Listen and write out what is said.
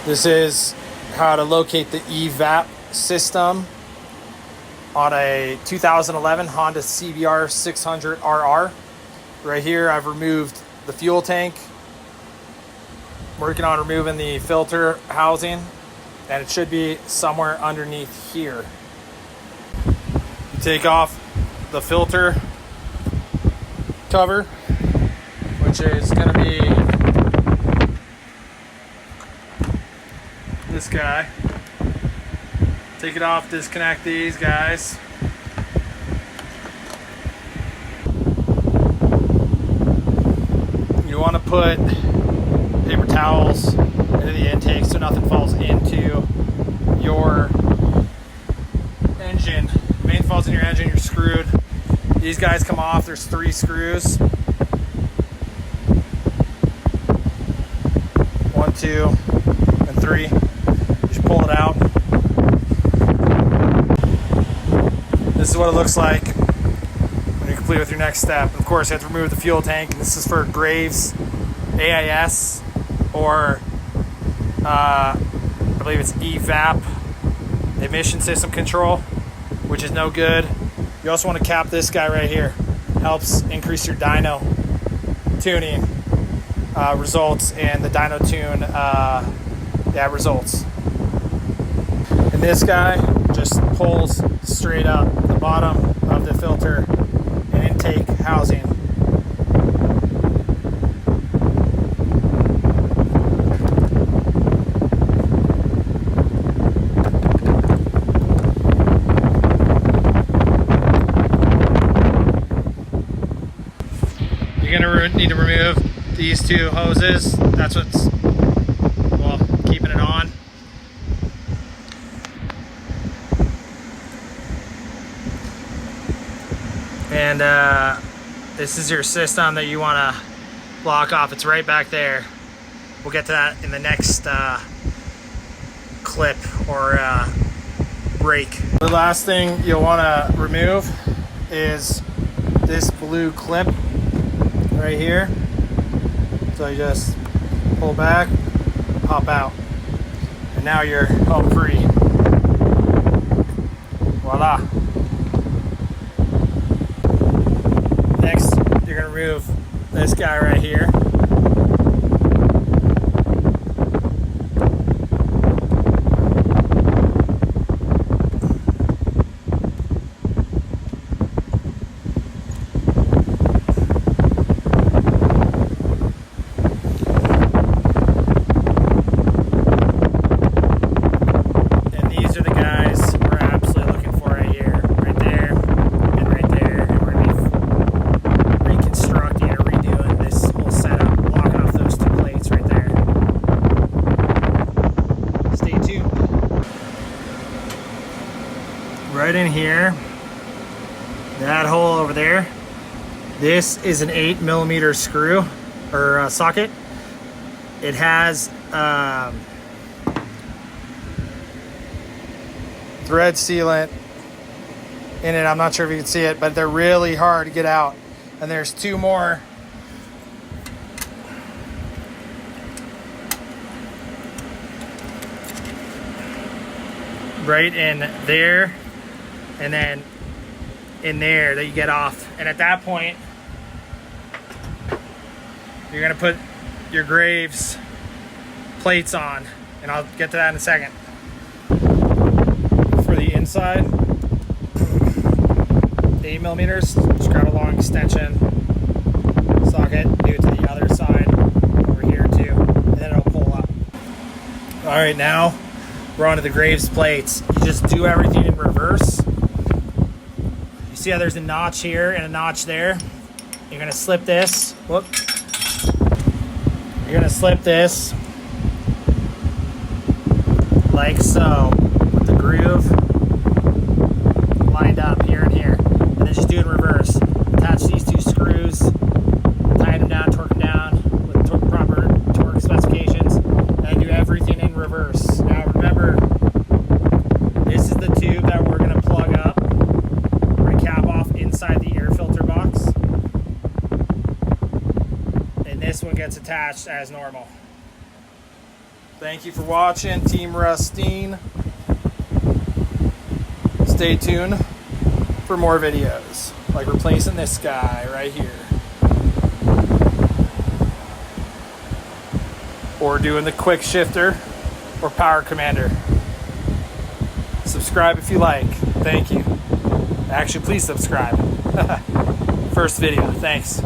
This is how to locate the evap system on a 2011 Honda CBR600RR. Right here, I've removed the fuel tank. Working on removing the filter housing, and it should be somewhere underneath here. You take off the filter cover, which is going to be this guy. Take it off, disconnect these guys. You want to put paper towels into the intake so nothing falls into your engine. The main falls in your engine, you're screwed. These guys come off, there's 3 screws. 1, 2, and 3. Just pull it out. This is what it looks like when you're complete with your next step. And of course, you have to remove the fuel tank. And this is for Graves AIS, or I believe it's evap, emission system control, which is no good. You also want to cap this guy right here. Helps increase your dyno tuning results, and the dyno tune results. And this guy just pulls straight up the bottom of the filter and intake housing. You're gonna need to remove these 2 hoses. That's what's, well, keeping it on. And this is your system that you want to block off. It's right back there. We'll get to that in the next clip or break. The last thing you'll want to remove is this blue clip right here. So you just pull back, pop out, and now you're home free. Voila. Next, you're going to remove this guy right here. Right in here, that hole over there, this is an 8mm screw or socket. It has thread sealant in it. I'm not sure if you can see it, but they're really hard to get out. And there's 2 more right in there, and then in there that you get off. And at that point, you're gonna put your Graves plates on, and I'll get to that in a second. For the inside, 8mm, just grab a long extension socket, do it to the other side over here too, and then it'll pull up. All right, now we're onto the Graves plates. You just do everything in reverse. You see how there's a notch here and a notch there? You're gonna slip this. Whoop. You're gonna slip this like so, with the groove lined up here and here. And then just do it in reverse. Attach these 2 screws, tighten them down, torque them down with proper torque specifications, and do everything in reverse. Now remember, this is the tube that we're going to plug up. We're going to cap off inside the air filter box. And this one gets attached as normal. Thank you for watching, Team Rustine. Stay tuned for more videos, like replacing this guy right here. Or doing the quick shifter or power commander. Subscribe if you like. Thank you. Actually, please subscribe. First video. Thanks.